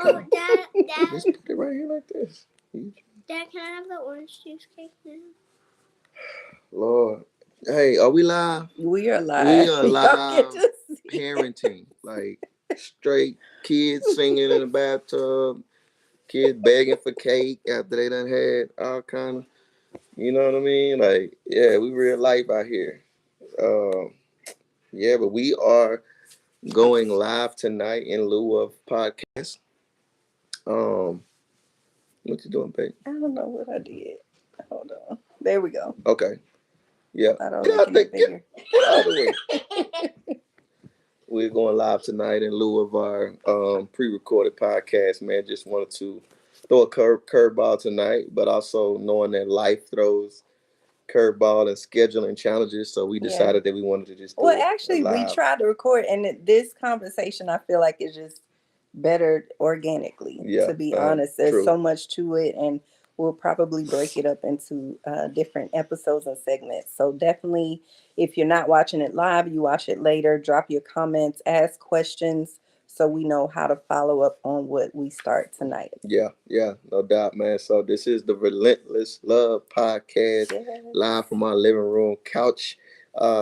Oh, Dad. Just put it right here like this. Dad, can I have the orange cheesecake now? Lord. Hey, are we live? We are live. We are live parenting. Like straight kids singing in the bathtub, kids begging for cake after they done had all kind of, you know what I mean? Like, yeah, we real life out here. Um, yeah, but we are going live tonight in lieu of podcast. Um, what you doing, babe? I don't know what I did. Hold on. There we go. Okay. Yeah. I don't know. Get out of the way. We're going live tonight in lieu of our pre-recorded podcast, man. Just wanted to throw a curveball tonight, but also knowing that life throws curveball and scheduling challenges, so we decided that we wanted to just do actually, we tried to record, and this conversation I feel like is just better organically. Yeah, to be honest, there's so much to it, and we'll probably break it up into different episodes and segments. So definitely, if you're not watching it live, you watch it later. Drop your comments, ask questions, so we know how to follow up on what we start tonight. Yeah, no doubt, man. So this is the Relentless Love Podcast, live from our living room couch,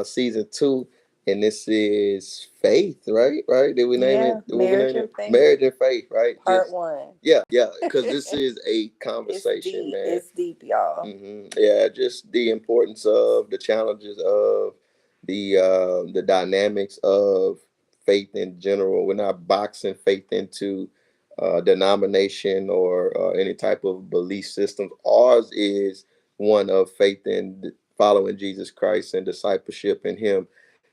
season 2. And this is Faith, right? Did we name it? Marriage and Faith. Marriage and Faith, right? Part 1. Yeah, because this is a conversation, man. It's deep, y'all. Mm-hmm. Yeah, just the importance of the challenges of the dynamics of faith in general. We're not boxing faith into denomination or any type of belief system. Ours is one of faith in following Jesus Christ and discipleship in Him.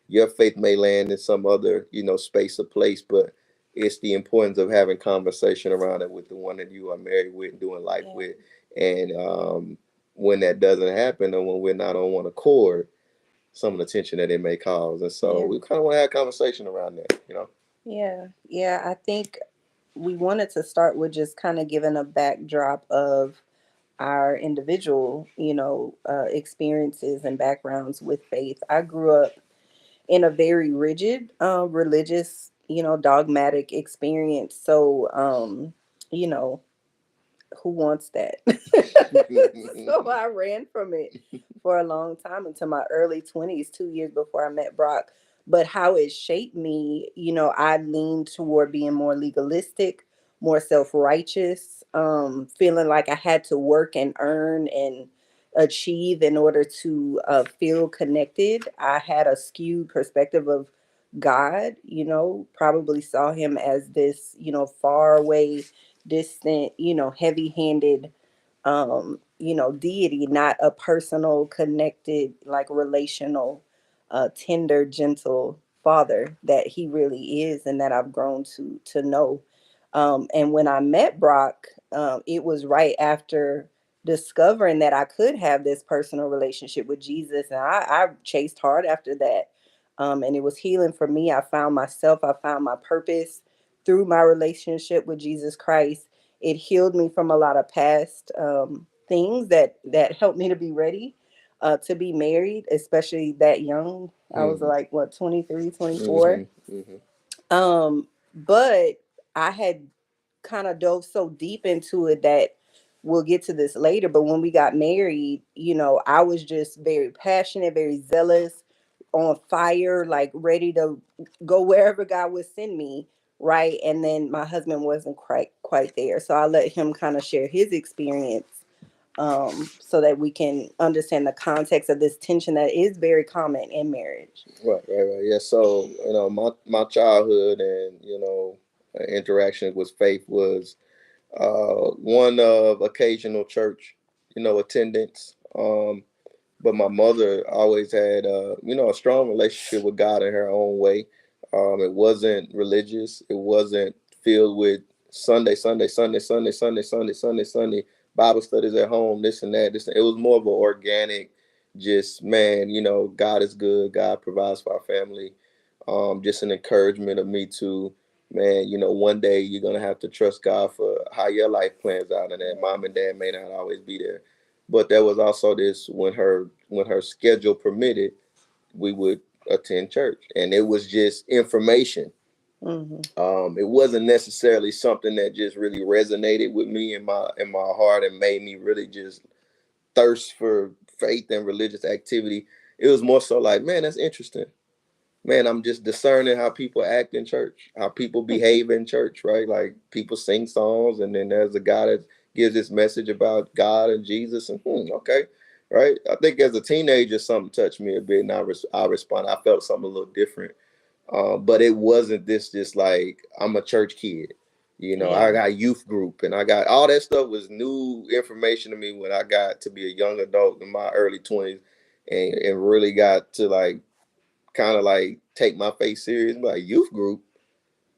Your faith may land in some other, space or place, but it's the importance of having conversation around it with the one that you are married with and doing life with. And when that doesn't happen, or when we're not on one accord, some of the tension that it may cause. And so we kind of want to have a conversation around that. Yeah. I think we wanted to start with just kind of giving a backdrop of our individual, experiences and backgrounds with faith. I grew up in a very rigid, religious, dogmatic experience. So, who wants that? So I ran from it for a long time until my early 20s, 2 years before I met Brock. But how it shaped me, I leaned toward being more legalistic, more self-righteous, feeling like I had to work and earn and achieve in order to feel connected. I had a skewed perspective of God, probably saw him as this, far away, distant, heavy-handed deity, not a personal, connected, like relational, tender, gentle father that he really is, and that I've grown to know. And when I met Brock, it was right after discovering that I could have this personal relationship with Jesus, and I chased hard after that. And it was healing for me. I found myself. I found my purpose through my relationship with Jesus Christ. It healed me from a lot of past things that helped me to be ready to be married, especially that young. I was like, what, 23, 24? But I had kind of dove so deep into it that we'll get to this later. But when we got married, I was just very passionate, very zealous, on fire, like ready to go wherever God would send me. Right. And then my husband wasn't quite there. So I let him kind of share his experience so that we can understand the context of this tension that is very common in marriage. Right. Yeah. So, my childhood and, interaction with faith was one of occasional church, attendance. But my mother always had, a strong relationship with God in her own way. It wasn't religious. It wasn't filled with Sunday, Bible studies at home, this and that. It was more of an organic, just, man, God is good. God provides for our family. Just an encouragement of me to, man, one day you're going to have to trust God for how your life plans out, and that mom and dad may not always be there. But there was also this, when her schedule permitted, we would attend church, and it was just information. Mm-hmm. It wasn't necessarily something that just really resonated with me in my heart and made me really just thirst for faith and religious activity. It was more so like, man, that's interesting. Man, I'm just discerning how people act in church, how people behave in church, right? Like people sing songs, and then there's a guy that gives this message about God and Jesus, and okay, right? I think as a teenager, something touched me a bit, and I responded. I felt something a little different, but it wasn't this just like I'm a church kid. You know, I Yeah. got youth group and I got all that stuff was new information to me when I got to be a young adult in my early 20s and really got to like kind of like take my faith serious. Like youth group,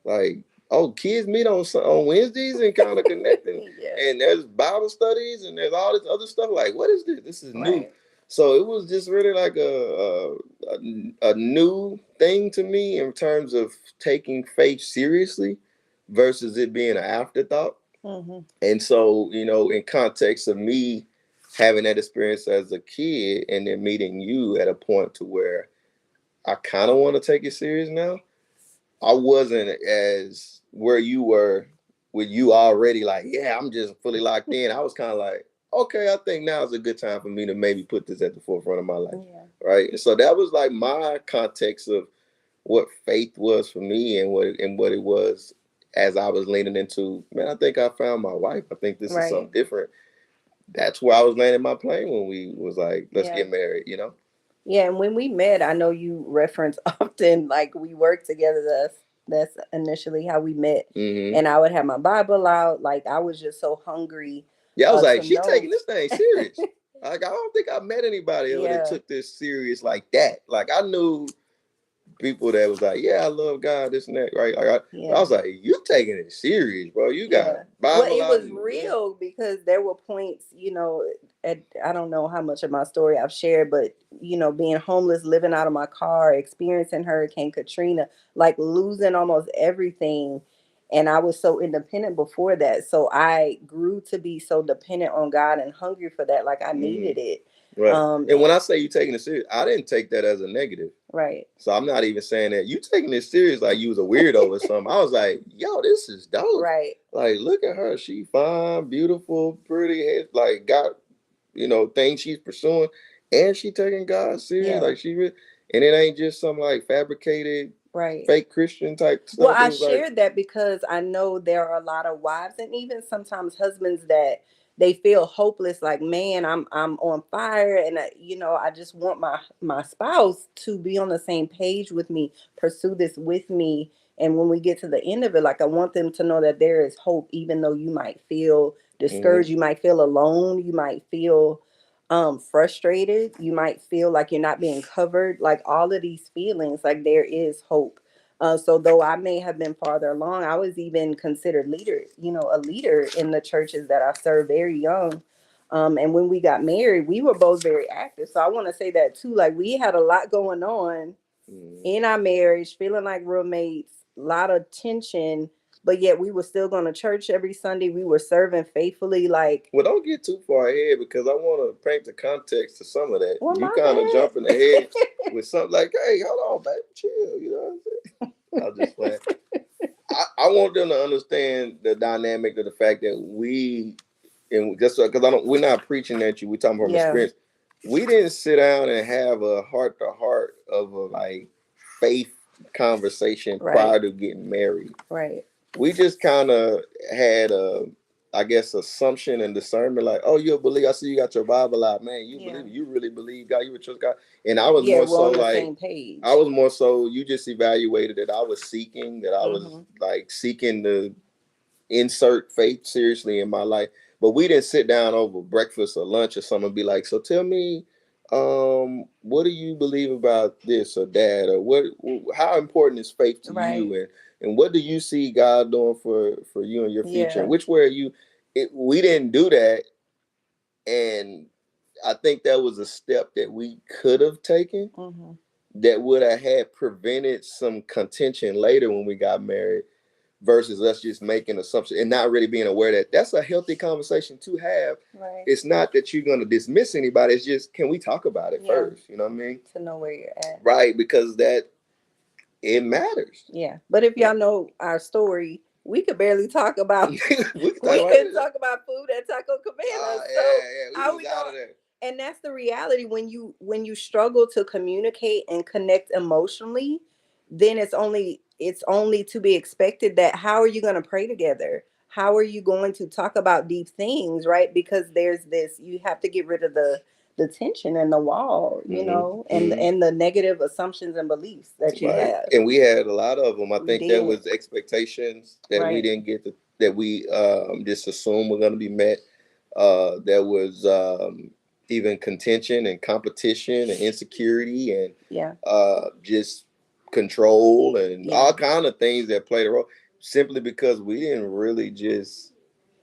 like oh, kids meet on Wednesdays and kind of connecting, Yeah. and there's Bible studies and there's all this other stuff. Like what is this? This is new. Right. So it was just really like a new thing to me in terms of taking faith seriously versus it being an afterthought. Mm-hmm. And so, you know, in context of me having that experience as a kid and then meeting you at a point to where I kind of want to take it serious now. I wasn't as where you were with you already like, yeah, I'm just fully locked in. I was kind of like, okay, I think now is a good time for me to maybe put this at the forefront of my life. Yeah. Right. And so that was like my context of what faith was for me and what it was as I was leaning into, man, I think I found my wife. I think this is something Right. different. That's where I was landing my plane when we was like, let's Yeah. get married, you know? Yeah, and when we met, I know you reference often like we worked together. That's initially how we met. Mm-hmm. And I would have my Bible out. Like I was just so hungry Yeah, I was like, to she know. taking this thing serious. Like, I don't think I met anybody else that Yeah, took this serious like that. Like, I knew people that was like, yeah, I love God, this and that, right? But I yeah. was like, you taking it serious, bro. You got Yeah. Well, Bible it out. was You, real because there were points, I don't know how much of my story I've shared, but being homeless, living out of my car, experiencing Hurricane Katrina, like losing almost everything. And I was so independent before that. So I grew to be so dependent on God and hungry for that. Like I needed mm-hmm. it. Right. And And when I say you taking it serious, I didn't take that as a negative. right. So I'm not even saying that you taking this serious like you was a weirdo or something. I was like, yo, this is dope. Right. Like, look at her. She fine, beautiful, pretty, like got things she's pursuing, and she taking God serious. Yeah. Like and it ain't just some like fabricated, Right. fake Christian type Well, stuff. I It's like, shared that because I know there are a lot of wives and even sometimes husbands that they feel hopeless, like, man, I'm on fire, and I just want my spouse to be on the same page with me, pursue this with me, and when we get to the end of it, like I want them to know that there is hope, even though you might feel mm-hmm, discouraged, you might feel alone, you might feel frustrated, you might feel like you're not being covered, like all of these feelings, like there is hope. So though I may have been farther along, I was even considered a leader in the churches that I served very young. And when we got married, we were both very active. So I want to say that too. Like we had a lot going on mm-hmm. in our marriage, feeling like roommates, a lot of tension, but yet we were still going to church every Sunday. We were serving faithfully. Like, Well, don't get too far ahead because I want to paint the context to some of that. well, You my kind of bad. jumping ahead with something like, hey, hold on, baby, chill. You know what I'm saying? I'll just play. I want them to understand the dynamic of the fact that and just because I don't, we're not preaching at you. We're talking from Yeah, experience. We didn't sit down and have a heart to heart of a like faith conversation right, prior to getting married. right. We just kind of had I guess, assumption and discernment. Like, oh, you believe? I see you got your Bible out, man. You Yeah, believe? You really believe God? You would trust God? And I was yeah, more we're so on the like, same I page. was more so. You just evaluated that I was seeking, that I was Hmm. like seeking to insert faith seriously in my life. But we didn't sit down over breakfast or lunch or something and be like, so tell me, what do you believe about this or that, or how important is faith to Right. you, and what do you see God doing for you and your future, and Yeah. which way are you? We didn't do that, and I think that was a step that we could have taken Hmm. that would have had prevented some contention later when we got married versus us just making assumptions and not really being aware that that's a healthy conversation to have. Right. It's not that you're going to dismiss anybody. It's just, can we talk about it Yeah. first? You know what I mean? To know where you're at. Right. Because that it matters. Yeah. But if y'all know our story, we could barely talk about We can talk we about couldn't it. talk about food at Taco Cabana. Yeah, So yeah, we how was we out going of there. and that's the reality when you struggle to communicate and connect emotionally, then it's only to be expected that how are you going to pray together? How are you going to talk about deep things, right? Because there's this you have to get rid of the tension and the wall, Hmm. and the negative assumptions and beliefs that you Right. have. And we had a lot of them. I We think there did. was expectations that we Right. didn't get to, that we just assumed were going to be met. There was even contention and competition and insecurity and Yeah. just control and Yeah. all kind of things that played a role simply because we didn't really just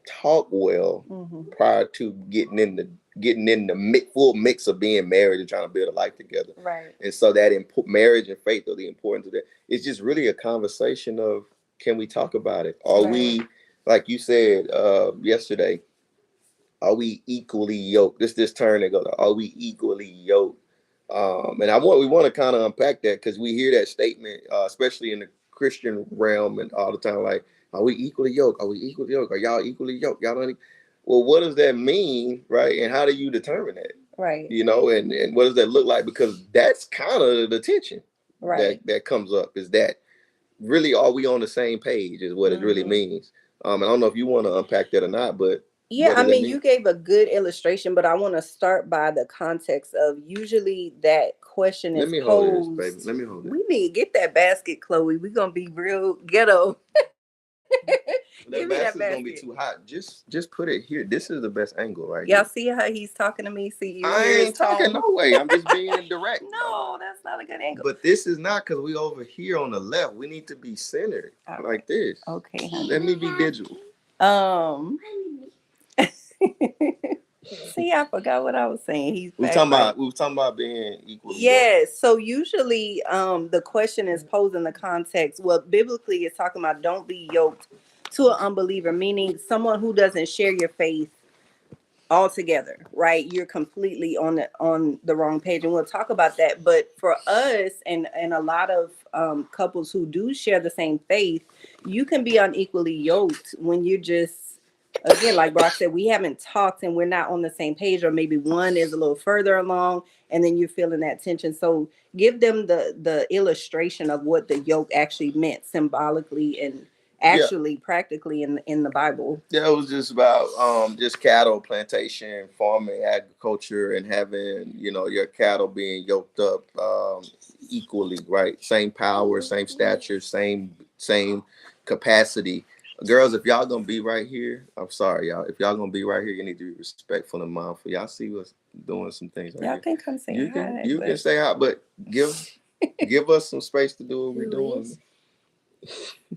talk well Hmm. prior to getting in the full mix of being married and trying to build a life together. Right. And so that marriage and faith are the importance of that. It's just really a conversation of, can we talk about it? Are Right. we, like you said yesterday, are we equally yoked? This turn that goes, are we equally yoked? And we want to kind of unpack that because we hear that statement, especially in the Christian realm, and all the time, like, are we equally yoked? Are we equally yoked? Are y'all equally yoked? Y'all don't. Well, what does that mean, right? And how do you determine that? Right. And what does that look like? Because that's kind of the tension that Right. that comes up. Is that really, are we on the same page? Is what it really Hmm. means. And I don't know if you want to unpack that or not, but Yeah, what I does that mean, mean? you gave a good illustration, but I want to start by the context of usually that question Let is me hold this, baby. posed. Let me hold it. We need get that basket, Chloe. We're gonna be real ghetto. Give That me that basket's gonna be basket. too hot. Just put it here. This is the best angle right Y'all here. see how he's talking to me? See, you I hear his ain't talking tone. no way. I'm just being direct. No, that's not a good angle. But this is not, because we over here on the left. We need to be centered All right. like this. Okay, honey. Let me be digital. Um. See, I forgot what I was saying. He's We were talking backbiting. about we were talking about being equally yoked. Yes. So usually the question is posed in the context. Well, biblically it's talking about don't be yoked to an unbeliever, meaning someone who doesn't share your faith altogether, right? You're completely on the wrong page. And we'll talk about that. But for us and a lot of couples who do share the same faith, you can be unequally yoked when you're just again, like Brock said, we haven't talked and we're not on the same page, or maybe one is a little further along and then you're feeling that tension. So give them the illustration of what the yoke actually meant symbolically and Yeah. actually practically in the Bible. Yeah, it was just about just cattle plantation, farming, agriculture, and having your cattle being yoked up equally, right? Same power, same stature, same capacity. Girls, if y'all gonna be right here, I'm sorry, y'all. If y'all gonna be right here, you need to be respectful and mindful. Y'all see what's doing some things right Y'all here. can come say You can hi, you can but say hi, but give us some space to do what we're doing.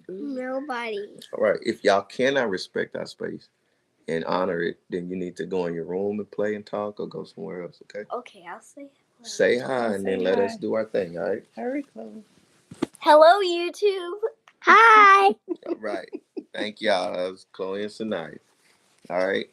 Nobody. All right. If y'all cannot respect our space and honor it, then you need to go in your room and play and talk, or go somewhere else. Okay. Okay, I'll say hello. Say hi I'll and say then let hi. us do our thing. All right. Hurry, Chloe. Hello, YouTube. Hi. All right. Thank y'all. That was Chloe and Sinai. All right.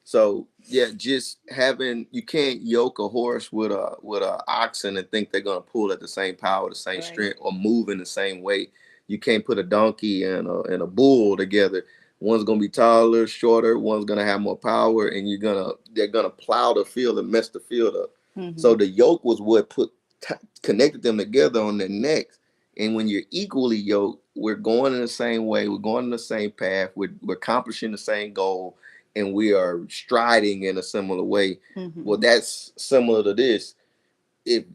So yeah, just having, you can't yoke a horse with a oxen and think they're gonna pull at the same power, the same Right. strength, or move in the same way. You can't put a donkey and a bull together. One's gonna be taller, shorter. One's gonna have more power, and they're gonna plow the field and mess the field up. Mm-hmm. So the yoke was what connected them together on their necks. And when you're equally yoked, we're going in the same way. We're going in the same path. We're accomplishing the same goal, and we are striding in a similar way. Mm-hmm. Well, that's similar to this. If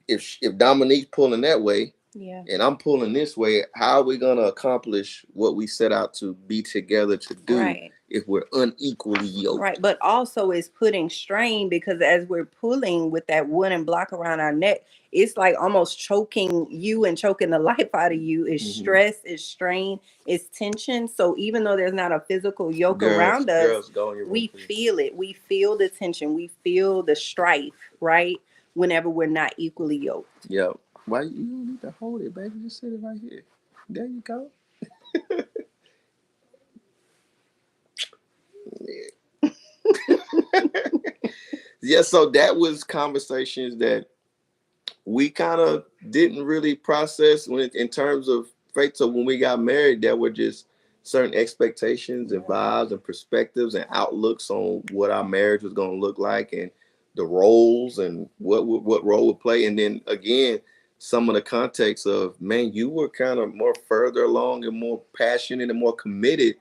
Dominique's pulling that way, Yeah. and I'm pulling this way, how are we gonna accomplish what we set out to be together to do, Right. if we're unequally yoked? Right. But also it's putting strain because as we're pulling with that wooden block around our neck, it's like almost choking you and choking the life out of you. It's stress, it's strain, it's tension. So even though there's not a physical yoke around us, Girls, go in your room, we please. feel it. We feel the tension. We feel the strife, right? Whenever we're not equally yoked. Yeah. Why you don't need to hold it, baby? Just sit it right here. There you go. Yeah. So that was conversations that we kind of didn't really process when in terms of faith. So when we got married, there were just certain expectations and vibes and perspectives and outlooks on what our marriage was going to look like, and the roles and what role would play. And then again, some of the context of, man, you were kind of more further along and more passionate and more committed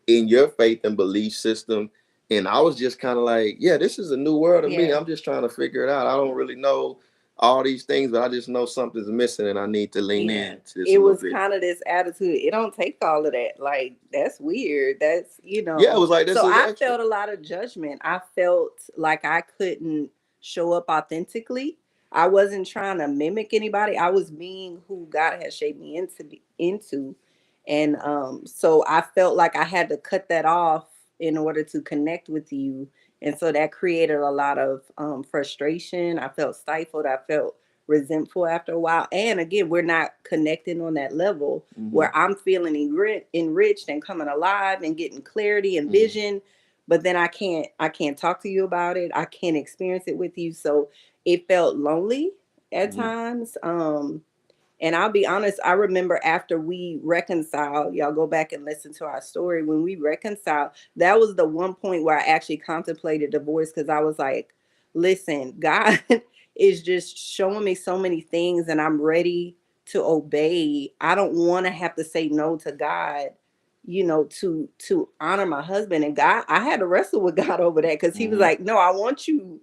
in your faith and belief system. And I was just kind of like, yeah, this is a new world to me. Yeah. I'm just trying to figure it out. I don't really know all these things, but I just know something's missing and I need to lean Yeah. in to this a It little was bit. kind of this attitude. It don't take all of that. Like, that's weird. That's, Yeah, it was like, this So is I extra. felt a lot of judgment. I felt like I couldn't show up authentically. I wasn't trying to mimic anybody. I was being who God had shaped me into. And so I felt like I had to cut that off in order to connect with you. And so that created a lot of frustration. I felt stifled. I felt resentful after a while. And again, we're not connecting on that level where I'm feeling enriched and coming alive and getting clarity and vision. But then I can't talk to you about it. I can't experience it with you. So it felt lonely at times. And I'll be honest, I remember after we reconciled, y'all go back and listen to our story. When we reconciled, that was the one point where I actually contemplated divorce, because I was like, listen, God is just showing me so many things and I'm ready to obey. I don't want to have to say no to God, to honor my husband. And God, I had to wrestle with God over that, because he was like, no, I want you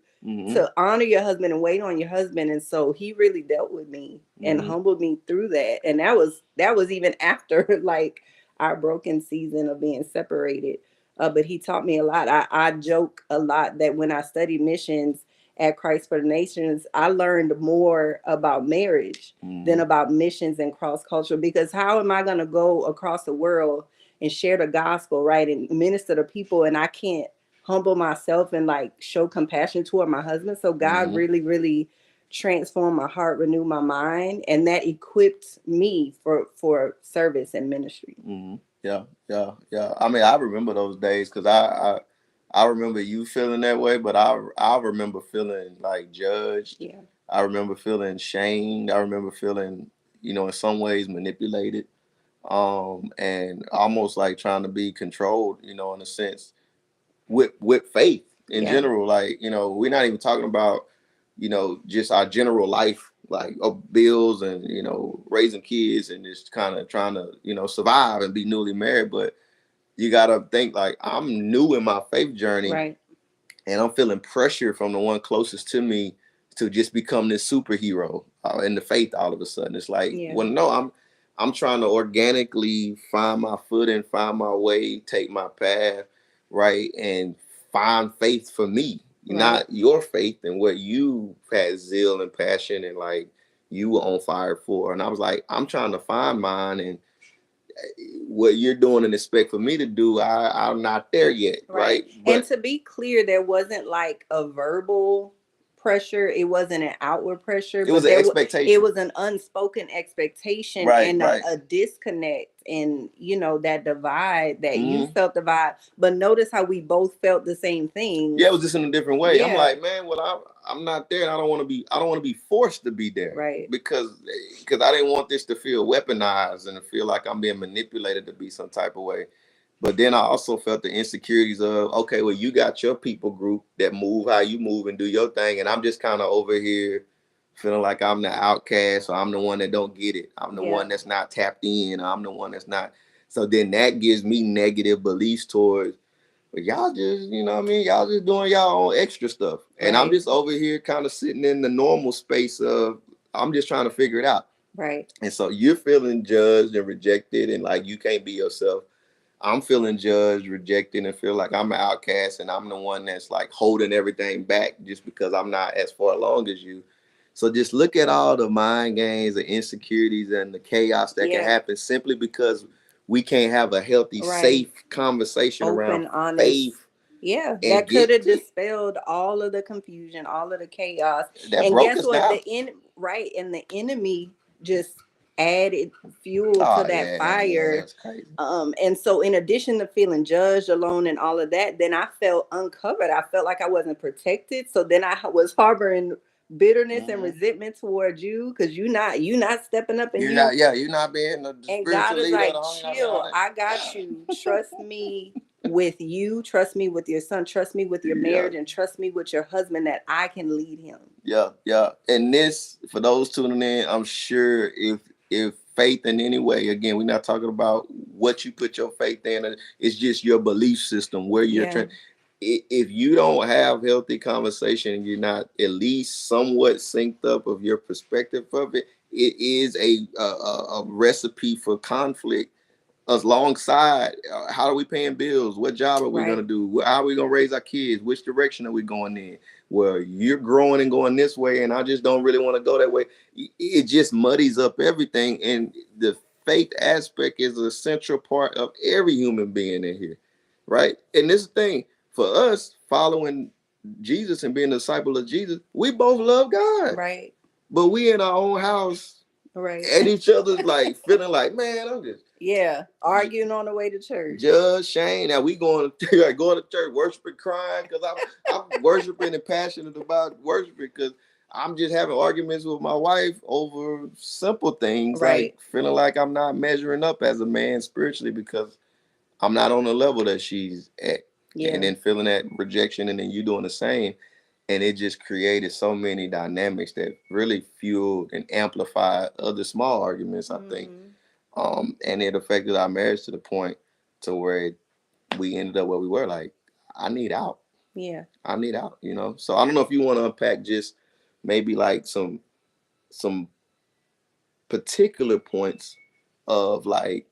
to honor your husband and wait on your husband. And so he really dealt with me and humbled me through that. And that was even after like our broken season of being separated. But he taught me a lot. I joke a lot that when I studied missions at Christ for the Nations, I learned more about marriage than about missions and cross culture. Because how am I going to go across the world and share the gospel, right, and minister to people, and I can't humble myself and like show compassion toward my husband? So God really, really transformed my heart, renewed my mind, and that equipped me for service and ministry. Yeah, yeah, yeah. I mean, I remember those days because I remember you feeling that way, but I remember feeling like judged. Yeah. I remember feeling shamed. I remember feeling, in some ways manipulated, and almost like trying to be controlled, in a sense, with faith in Yeah. general. Like, we're not even talking about, just our general life, like of bills and, raising kids and just kind of trying to, survive and be newly married. But you gotta think like I'm new in my faith journey, Right. and I'm feeling pressure from the one closest to me to just become this superhero in the faith. All of a sudden, it's like, Yeah. well, no, I'm trying to organically find my footing, find my way, take my path, right, and find faith for me, Right. not your faith and what you had zeal and passion and like you were on fire for. And I was like, I'm trying to find mine, and what you're doing and expect for me to do, I'm not there yet, Right. right? And But to be clear, there wasn't like a verbal pressure. It wasn't an outward pressure, it was but an it expectation. was an unspoken expectation Right, and a, right. a disconnect, and that divide that you Hmm. felt divide. But notice how we both felt the same Yeah, things. it was just in a different way. I'm Yeah. like, man, well, I'm not there, and I don't want to be forced to be there Right. because I didn't want this to feel weaponized and to feel like I'm being manipulated to be some type of way. But then I also felt the insecurities of, okay, well, you got your people group that move how you move and do your thing, and I'm just kind of over here feeling like I'm the outcast, or I'm the one that don't get it. I'm the Yeah. one that's not tapped in. Or I'm the one that's not. So then that gives me negative beliefs towards, but y'all just, what I mean, y'all just doing y'all own extra stuff. And I'm Right. just over here kind of sitting in the normal space of, I'm just trying to figure it out. Right. And so you're feeling judged and rejected and like you can't be yourself. I'm feeling judged, rejected, and feel like I'm an outcast and I'm the one that's like holding everything back just because I'm not as far along as you. So just look at all the mind games, the insecurities, and the chaos that can Yeah. happen simply because we can't have a healthy, Right. safe conversation around Open, honest. faith Yeah, and that could get have to dispelled all of the confusion, all of the chaos. that And broke guess us what? down. Right, and the enemy just added fuel to Oh that yeah, yeah, fire. it's crazy. And so in addition to feeling judged, alone, and all of that, then I felt uncovered. I felt like I wasn't protected. So then I was harboring bitterness and Mhm. resentment towards you because you not stepping up, and You're you not, yeah, you're not being the and spiritual God is leader of the like, home. You're not being all chill, that. I got you. Trust me with you, trust me with your son, trust me with your Yeah, marriage, and trust me with your husband that I can lead him. yeah, yeah. And this, for those tuning in, I'm sure if faith in any way, again, we're not talking about what you put your faith in. It's just your belief system where you're Yeah, trying. If you don't have healthy conversation and you're not at least somewhat synced up of your perspective of it, it is a recipe for conflict alongside how are we paying bills, what job are we going to right, do, how are we going to raise our kids, which direction are we going in. Well, you're growing and going this way and I just don't really want to go that way. It just muddies up everything, and the faith aspect is a central part of every human being in here, right? And this thing for us following Jesus and being a disciple of Jesus, we both love God, right, but we in our own house right. at each other's like feeling like, man, I'm just Yeah, arguing on the way to church. Judge Shane. Now we going to like going to church, worshiping, crying because I'm worshiping and passionate about worshiping because I'm just having arguments with my wife over simple things like Right. feeling like I'm not measuring up as a man spiritually because I'm not on the level that she's at, and Yeah. then feeling that rejection, and then you doing the same, and it just created so many dynamics that really fueled and amplified other small arguments, I think, Hmm. and it affected our marriage to the point to where we ended up where we were. Like, I need out. Yeah. I need out. You know. So I don't know if you want to unpack just maybe like some particular points of like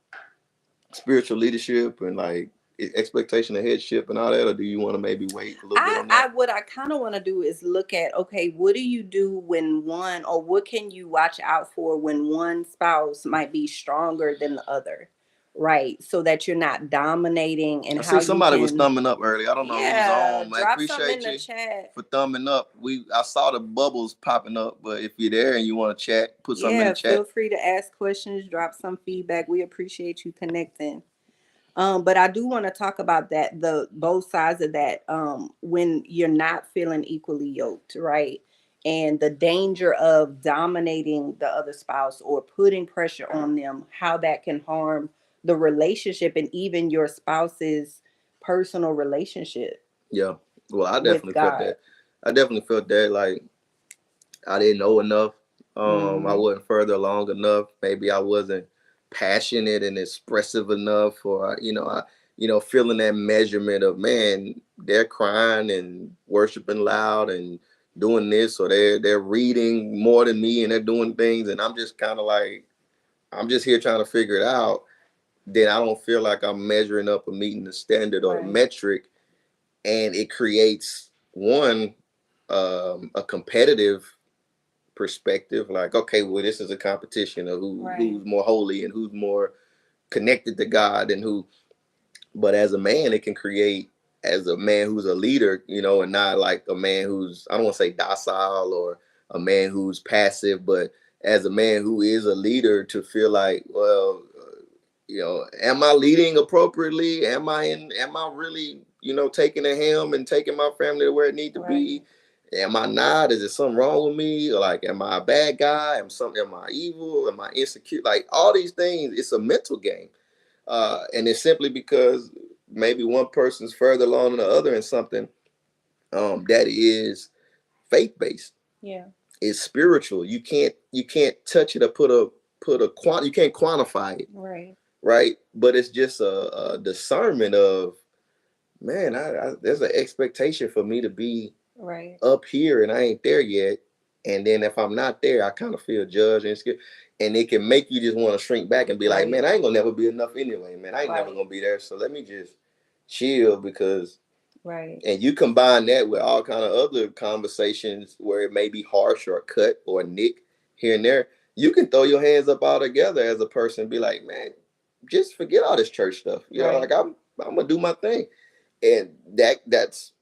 spiritual leadership and like expectation of headship and all that, or do you want to maybe wait a little bit on I that? what I kind of want to do is look at, okay, what do you do when one, or what can you watch out for when one spouse might be stronger than the other, right? So that you're not dominating, and I see how you somebody was can, thumbing up early. I don't know who's yeah, on. I drop something in appreciate the you chat. for thumbing up. I saw the bubbles popping up, but if you're there and you want to chat, put something in the Yeah, feel chat. free to ask questions, drop some feedback. We appreciate you connecting. But I do want to talk about that, the both sides of that, when you're not feeling equally yoked, right? And the danger of dominating the other spouse or putting pressure on them, how that can harm the relationship and even your spouse's personal relationship Yeah. Well, I with definitely felt God. that. I definitely felt that. Like I didn't know enough. I Hmm. wasn't further along enough. Maybe I wasn't passionate and expressive enough, or feeling that measurement of, man, they're crying and worshiping loud and doing this, or they're reading more than me and they're doing things, and I'm just kind of like, I'm just here trying to figure it out. Then I don't feel like I'm measuring up or meeting the standard or the Right, metric, and it creates one a competitive perspective, like, okay, well, this is a competition of right, who's more holy and who's more connected to God and who. But as a man, it can create, as a man who's a leader, and not like a man who's, I don't want to say docile or a man who's passive, but as a man who is a leader, to feel like, well, am I leading appropriately? Am I really, taking a helm and taking my family to where it need to right, be? Am I not? Is there something wrong with me? Or like, am I a bad guy? Am I evil? Am I insecure? Like all these things, it's a mental game. And it's simply because maybe one person's further along than the other in something that is faith based. yeah, It's spiritual. You can't touch it or you can't quantify it, right, right? But it's just a discernment of, man, there's an expectation for me to be right, up here and I ain't there yet. And then if I'm not there, I kind of feel judged and scared. And it can make you just want to shrink back and be like, right, man, I ain't gonna never be enough anyway, man. I ain't never right, gonna be there. So let me just chill because, right, and you combine that with all kind of other conversations where it may be harsh or cut or nick here and there. You can throw your hands up all together as a person and be like, man, just forget all this church stuff. Like right, I'm gonna do my thing. And that's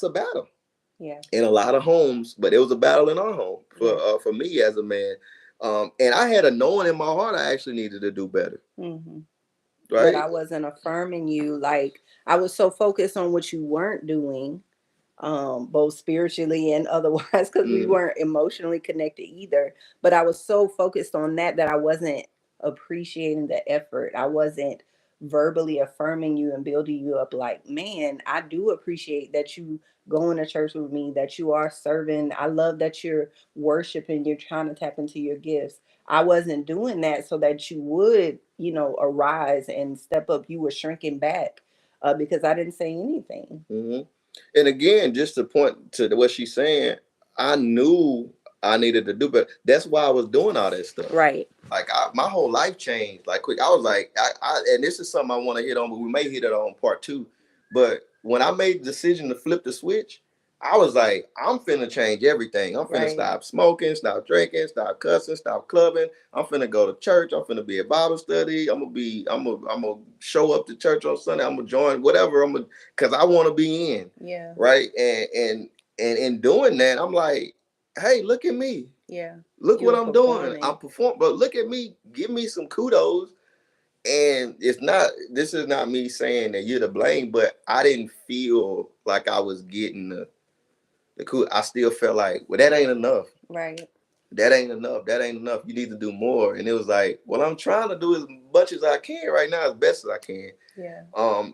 a battle yeah, in a lot of homes, but it was a battle in our home yeah. for me as a man. And I had a knowing in my heart I actually needed to do better, Hmm. But right? I wasn't affirming you. Like, I was so focused on what you weren't doing, both spiritually and otherwise, because we Mm-hmm. weren't emotionally connected either. But I was so focused on that I wasn't appreciating the effort. I wasn't verbally affirming you and building you up like, man, I do appreciate that you going to church with me, that you are serving. I love that you're worshiping, you're trying to tap into your gifts. I wasn't doing that so that you would, arise and step up. You were shrinking back because I didn't say anything. Mm-hmm. And again, just to point to what she's saying, I knew I needed to do, but that's why I was doing all that stuff. Right. Like my whole life changed like quick. I was like, and this is something I want to hit on, but we may hit it on part two. But when I made the decision to flip the switch, I was like, I'm finna change everything. I'm finna Right. stop smoking, stop drinking, stop cussing, stop clubbing. I'm finna go to church. I'm finna be at Bible study. I'm gonna show up to church on Sunday. I'm gonna join whatever. Cause I want to be in. Yeah. Right. And in doing that, I'm like, hey, look at me. Yeah. Look You what were I'm doing. performing. I'm performing, but look at me. Give me some kudos. And it's not. This is not me saying that you're to blame, but I didn't feel like I was getting the cool. I still felt like, well, that ain't enough. Right. That ain't enough. That ain't enough. You need to do more. And it was like, well, I'm trying to do as much as I can right now, as best as I can. Yeah.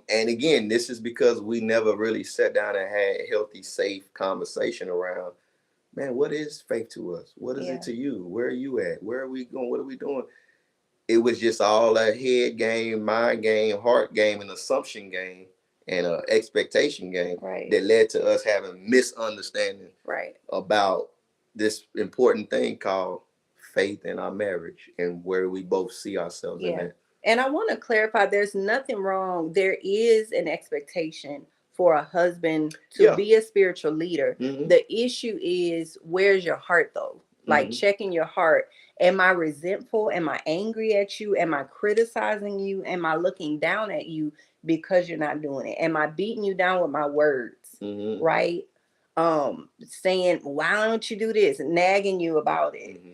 And again, this is because we never really sat down and had a healthy, safe conversation around, man, what is faith to us? What is it to you? Where are you at? Where are we going? What are we doing? It was just all a head game, mind game, heart game, and assumption game, and a expectation game. Right. That led to us having misunderstanding Right. about this important thing called faith in our marriage and where we both see ourselves in that. And I want to clarify, there's nothing wrong. There is an expectation for a husband to be a spiritual leader. Mm-hmm. The issue is, where's your heart though? Like, checking your heart. Am I resentful? Am I angry at you? Am I criticizing you? Am I looking down at you because you're not doing it? Am I beating you down with my words? Mm-hmm. Right? Saying, why don't you do this? Nagging you about it. Mm-hmm.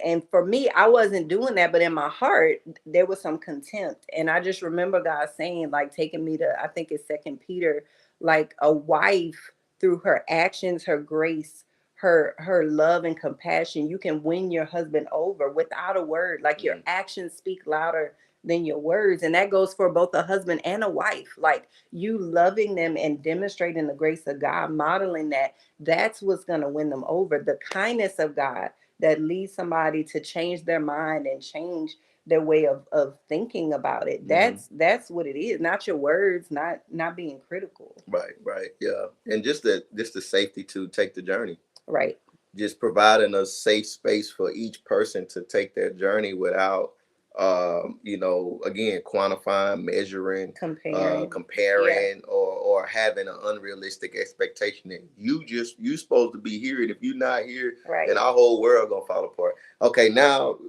And for me, I wasn't doing that, but in my heart there was some contempt. And I just remember God saying, like, taking me to, I think it's Second Peter, like, a wife, through her actions, her grace, her love and compassion, you can win your husband over without a word. Like, your actions speak louder than your words. And that goes for both a husband and a wife. Like, you loving them and demonstrating the grace of God, modeling that, that's what's going to win them over. The kindness of God that leads somebody to change their mind and change their way of thinking about it. That's what it is. Not your words, not being critical. Right, yeah. And just the safety to take the journey. Right. Just providing a safe space for each person to take their journey without again, quantifying, measuring, comparing, or having an unrealistic expectation that you supposed to be here, and if you're not here, then our whole world gonna fall apart. Okay, now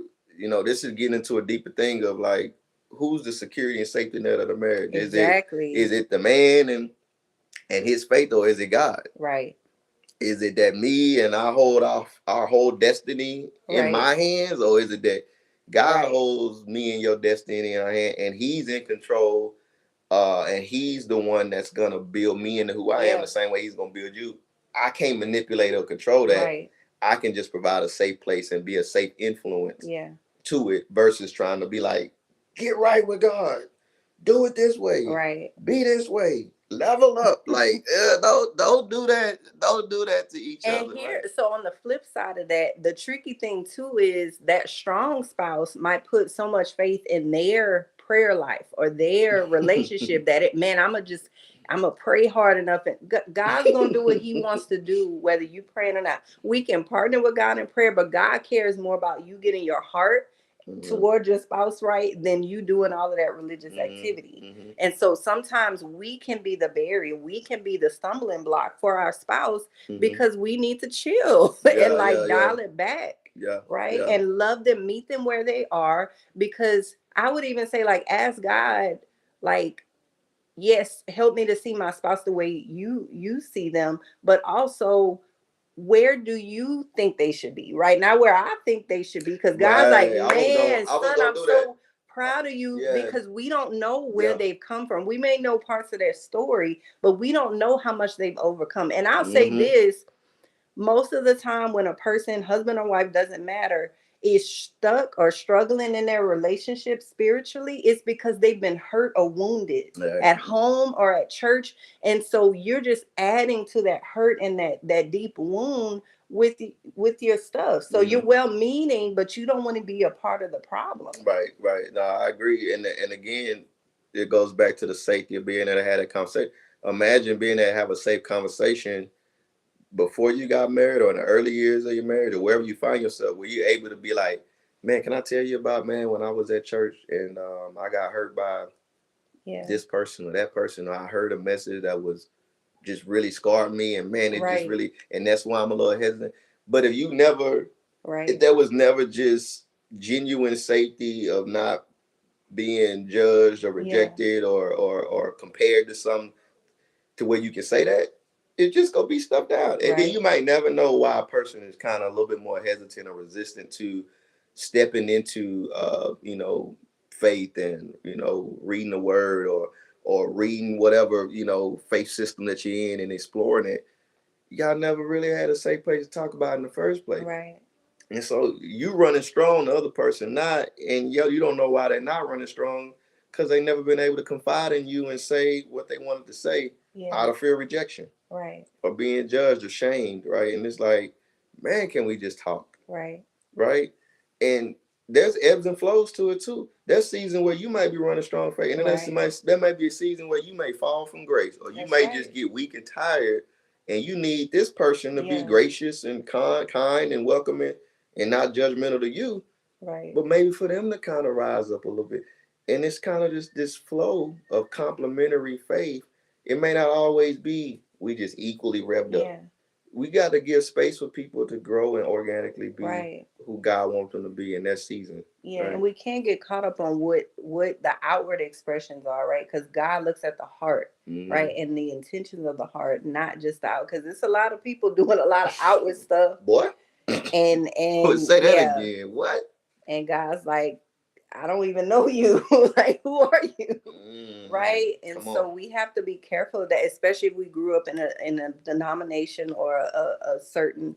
this is getting into a deeper thing of like, who's the security and safety net of the marriage? Exactly. Is it the man and his faith, or is it God? Right. Is it that me and I hold our whole destiny in my hands, or is it that God holds me and your destiny in our hand, and He's in control, and He's the one that's gonna build me into who I am the same way He's gonna build you? I can't manipulate or control that. Right. I can just provide a safe place and be a safe influence to it, versus trying to be like, get right with God, do it this way, be this way, level up. Like, don't do that. Don't do that to each other. And here, so on the flip side of that, the tricky thing too is that strong spouse might put so much faith in their prayer life or their relationship that I'm gonna pray hard enough, and God's gonna do what He wants to do, whether you praying or not. We can partner with God in prayer, but God cares more about you getting your heart toward your spouse right than you doing all of that religious activity. And so sometimes we can be the barrier, we can be the stumbling block for our spouse because we need to chill and dial it back. And love them, meet them where they are. Because I would even say, like, ask God, like, yes, help me to see my spouse the way you see them, but also, where do you think they should be? Right now, where I think they should be, because God's like, man, son, I'm so proud of you Yeah. because we don't know where Yeah. they've come from. We may know parts of their story, but we don't know how much they've overcome. And I'll say Mm-hmm. this, most of the time when a person, husband or wife, doesn't matter, is stuck or struggling in their relationship spiritually, it's because they've been hurt or wounded Yeah. at home or at church. And so you're just adding to that hurt and that deep wound with your stuff. So you're Mm-hmm. well meaning, but you don't want to be a part of the problem. Right, right. No, I agree. And again, it goes back to the safety of being able to have that conversation. Imagine being able to have a safe conversation before you got married or in the early years of your marriage or wherever you find yourself, where you're able to be like, man, can I tell you about, man, when I was at church and I got hurt by Yeah. this person or that person, or I heard a message that was just really scarred me, and man, it just Right. really, and that's why I'm a little hesitant. But if you never, if Right. there was never just genuine safety of not being judged or Yeah. rejected or compared to some, to where you can say that, it's just gonna be stuff down. And then Right. you might never know why a person is kind of a little bit more hesitant or resistant to stepping into faith and reading the word or reading whatever faith system that you're in and exploring it. Y'all never really had a safe place to talk about it in the first place. Right. And so you running strong, the other person not, and you don't know why they're not running strong, because they never been able to confide in you and say what they wanted to say Yeah. out of fear of rejection Right. or being judged or shamed, right? And it's like, man, can we just talk, Right. right? And there's ebbs and flows to it too. There's season where you might be running strong faith, and then there might be a season where you may fall from grace, or you may just get weak and tired, and you need this person to be gracious and kind and welcoming and not judgmental to you, Right. but maybe for them to kind of rise up a little bit. And it's kind of just this flow of complementary faith. It may not always be we just equally revved up. We got to give space for people to grow and organically be who God wants them to be in that season. Yeah, right? And we can't get caught up on what the outward expressions are, right? Because God looks at the heart, right, and the intentions of the heart, not just the out. Because it's a lot of people doing a lot of outward stuff. What? And say that again. What? And God's like, I don't even know you. Like, who are you? Right? And so we have to be careful of that, especially if we grew up in a denomination or a certain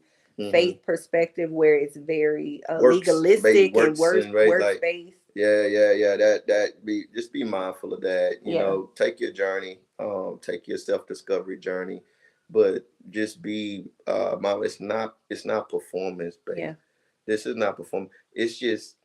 faith perspective where it's very legalistic and works based. Yeah. Just be mindful of that. Take your journey, take your self-discovery journey, but just be it's not performance based. Yeah. This is not performance. It's just,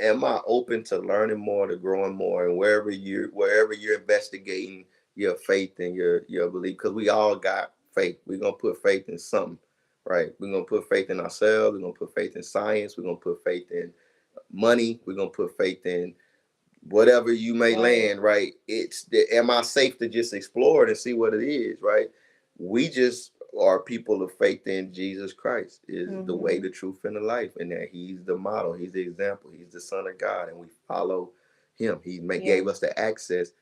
am I open to learning more, to growing more, and wherever you're investigating your faith and your belief, because we all got faith. We're gonna put faith in something, right? We're gonna put faith in ourselves. We're gonna put faith in science. We're gonna put faith in money. We're gonna put faith in whatever you may land, right? Am I safe to just explore it and see what it is, right? We just are people of faith in Jesus Christ is the way, the truth, and the life, and that He's the model, He's the example, He's the Son of God, and we follow Him. He gave us the access.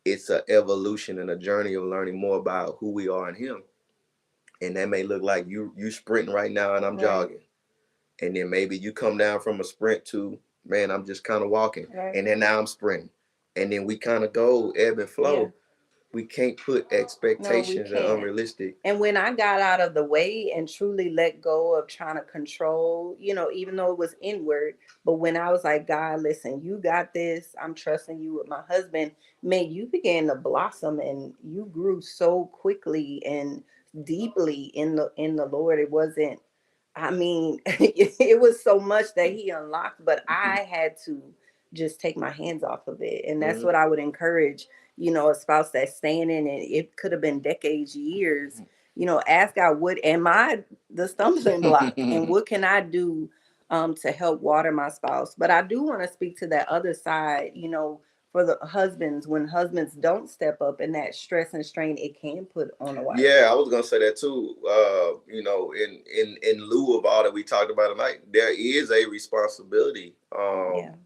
It's an evolution and a journey of learning more about who we are in Him, and that may look like you sprinting right now, and I'm jogging, and then maybe you come down from a sprint to, man, I'm just kind of walking, and then now I'm sprinting, and then we kind of go ebb and flow. Yeah. We can't put expectations that are unrealistic. And when I got out of the way and truly let go of trying to control, even though it was inward, but when I was like, God, listen, you got this. I'm trusting you with my husband. Man, you began to blossom and you grew so quickly and deeply in the Lord. It wasn't, it was so much that He unlocked, but I had to just take my hands off of it. And that's what I would encourage, a spouse that's staying in it. It could have been decades, years, ask God, what am I the stumbling block? And what can I do to help water my spouse? But I do want to speak to that other side, for the husbands, when husbands don't step up and that stress and strain it can put on a wife. Yeah, I was gonna say that too. In lieu of all that we talked about tonight, there is a responsibility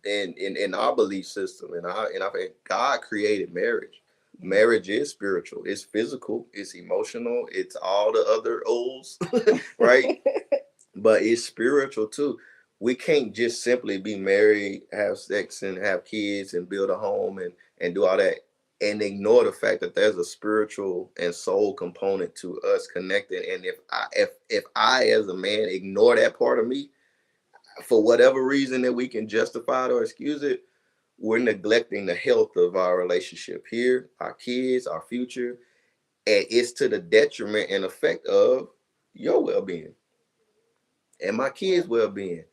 in our belief system, and I think God created marriage. Yeah. Marriage is spiritual, it's physical, it's emotional, it's all the other O's, right? But it's spiritual too. we can't just simply be married, have sex, and have kids, and build a home, and do all that, and ignore the fact that there's a spiritual and soul component to us connecting. And if I as a man ignore that part of me for whatever reason that we can justify it or excuse it, we're neglecting the health of our relationship here, our kids, our future, and it's to the detriment and effect of your well-being and my kids' well-being.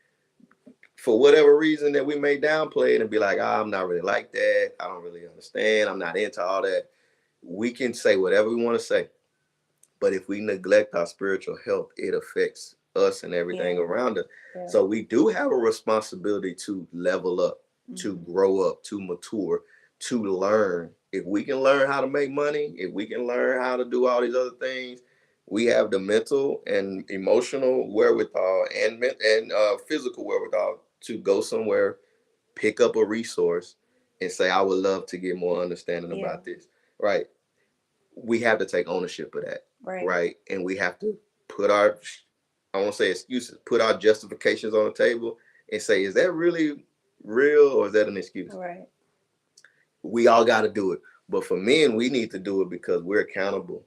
For whatever reason that we may downplay it and be like, I'm not really like that. I don't really understand. I'm not into all that. We can say whatever we want to say. But if we neglect our spiritual health, it affects us and everything around us. Yeah. So we do have a responsibility to level up, to grow up, to mature, to learn. If we can learn how to make money, if we can learn how to do all these other things, we have the mental and emotional wherewithal and physical wherewithal to go somewhere, pick up a resource, and say, I would love to get more understanding about this. Right. We have to take ownership of that. Right. And we have to put our, I won't say excuses, put our justifications on the table and say, is that really real or is that an excuse? Right. We all got to do it. But for men, we need to do it because we're accountable.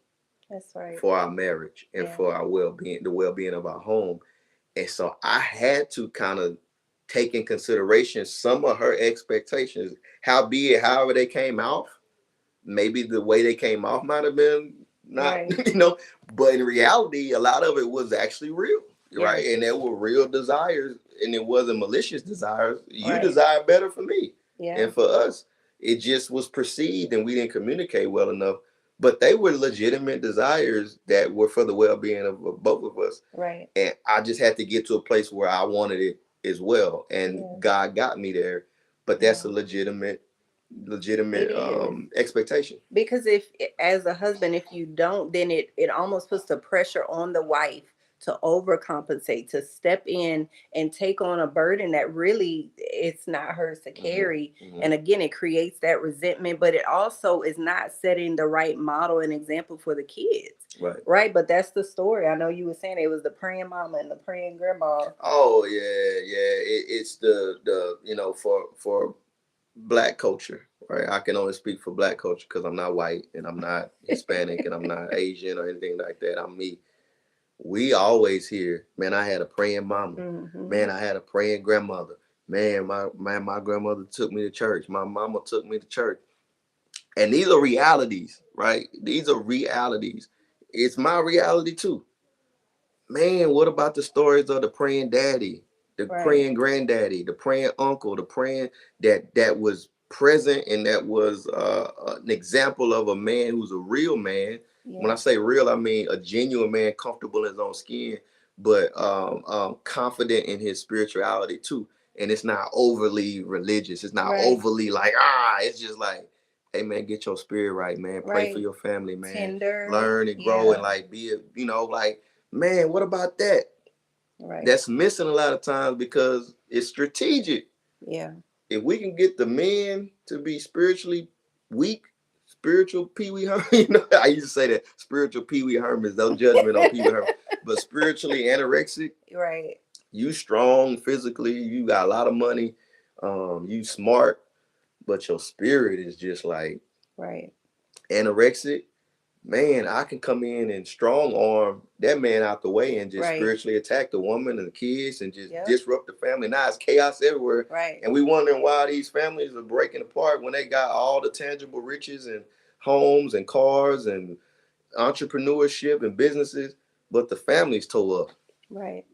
That's right. For our marriage and for our well-being, the well-being of our home. And so I had to kind of take in consideration some of her expectations, however they came off. Maybe the way they came off might have been not, but in reality, a lot of it was actually real, right? And there were real desires, and it wasn't malicious desires. You desire better for me and for us. It just was perceived, and we didn't communicate well enough. But they were legitimate desires that were for the well-being of both of us. Right. And I just had to get to a place where I wanted it as well, and God got me there. But that's a legitimate expectation, because if as a husband, if you don't, then it almost puts the pressure on the wife to overcompensate, to step in and take on a burden that really it's not hers to carry. And again, it creates that resentment, but it also is not setting the right model and example for the kids. Right. But that's the story. I know you were saying it was the praying mama and the praying grandma. Oh it's the for Black culture, right? I can only speak for Black culture because I'm not white and I'm not Hispanic and I'm not Asian or anything like that. I'm me. We always hear, man, I had a praying mama. Man, I had a praying grandmother. Man, my grandmother took me to church. My mama took me to church. And these are realities, right? These are realities. It's my reality too. Man, what about the stories of the praying daddy, the praying granddaddy, the praying uncle, the praying that was present and that was an example of a man who's a real man. When I say real, I mean a genuine man, comfortable in his own skin, but confident in his spirituality too. And it's not overly religious. It's not overly like, it's just like, hey man, get your spirit right, man. Pray for your family, man. Tender. Learn and grow and like be like, man, what about that? Right. That's missing a lot of times because it's strategic. Yeah. If we can get the men to be spiritually weak, spiritual Pee Wee Herman, I used to say that spiritual Pee Wee Hermans, no judgment on Pee Wee Herman, but spiritually anorexic. Right. You strong physically, you got a lot of money, you smart, but your spirit is just like anorexic. Man, I can come in and strong arm that man out the way and just spiritually attack the woman and the kids and just disrupt the family. Now it's chaos everywhere. Right. And we wondering why these families are breaking apart when they got all the tangible riches and homes and cars and entrepreneurship and businesses, but the family's tore up. Right.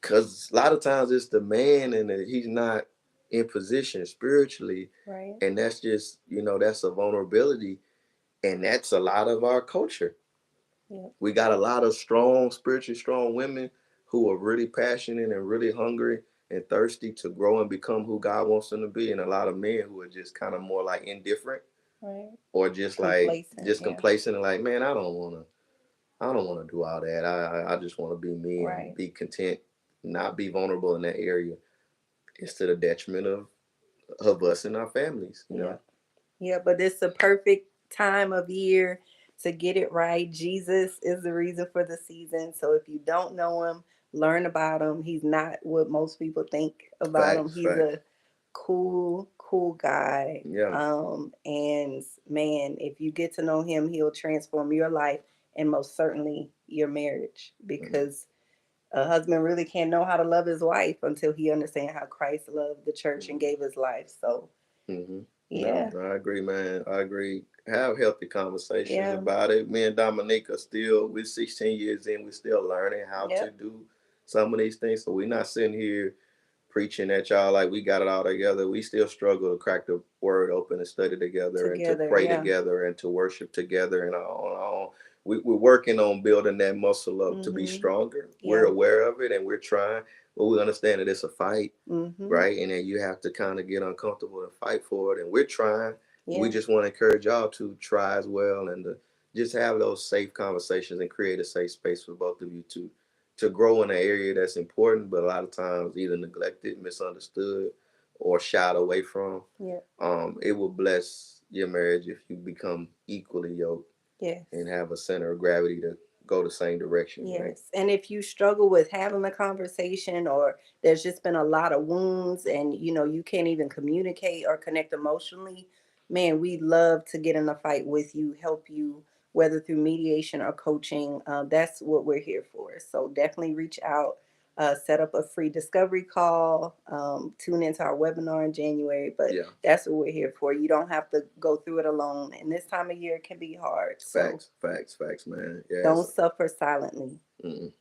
Because a lot of times it's the man and he's not in position spiritually. Right. And that's just, that's a vulnerability. And that's a lot of our culture. Yeah. We got a lot of strong, spiritually strong women who are really passionate and really hungry and thirsty to grow and become who God wants them to be. And a lot of men who are just kind of more like indifferent. Right. Or just complacent and like, man, I don't want to do all that. I just want to be me and be content, not be vulnerable in that area. It's to the detriment of us and our families, you know? Yeah, but it's the perfect time of year to get it right. Jesus is the reason for the season. So if you don't know him, learn about him. He's not what most people think about him. Facts, He's facts. a cool guy. Yeah. And man, if you get to know him, he'll transform your life and most certainly your marriage, Mhm. because a husband really can't know how to love his wife until he understands how Christ loved the church and Mhm. gave his life. So Mhm. No, yeah, I agree, man. I agree. Have healthy conversations yeah, about it. Me and Dominique are still, we're 16 years in, we're still learning how to yep, do some of these things. So we're not sitting here preaching at y'all like we got it all together. We still struggle to crack the word open and study together and to together, pray yeah, together and to worship together and on our own. We're working on building that muscle up to be mhm, stronger. We're yeah, aware of it and we're trying, but we understand that it's a fight, mhm, right? And then you have to kind of get uncomfortable and fight for it. And we're trying. We yeah, just want to encourage y'all to try as well and to just have those safe conversations and create a safe space for both of you to grow in an area that's important, but a lot of times either neglected, misunderstood, or shied away from. yeah, It will bless your marriage if you become equally yoked yes. and have a center of gravity to go the same direction, right? Yes. And if you struggle with having a conversation, or there's just been a lot of wounds and you can't even communicate or connect emotionally, man, we love to get in a fight with you, help you, whether through mediation or coaching. That's what we're here for. So definitely reach out, set up a free discovery call, tune into our webinar in January. But Yeah. that's what we're here for. You don't have to go through it alone. And this time of year can be hard. So Facts, facts, facts, man. Yes. don't suffer silently. Mm-mm.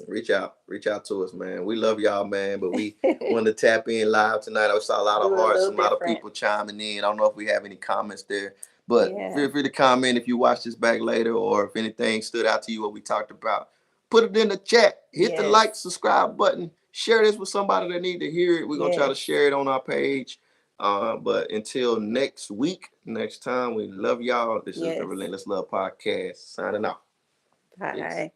Reach out to us, man. We love y'all, man. But we want to tap in live tonight. I saw a lot of Do it a hearts, a little lot of different. people chiming in. I don't know if we have any comments there, but Yeah. feel free to comment if you watch this back later or if anything stood out to you what we talked about. Put it in the chat. Hit the Yes. like, subscribe button. Share this with somebody that need to hear it. We're gonna try to Yes. share it on our page. But until next week, next time, we love y'all. This is the Yes. Relentless Love Podcast. Signing off. Peace. Bye.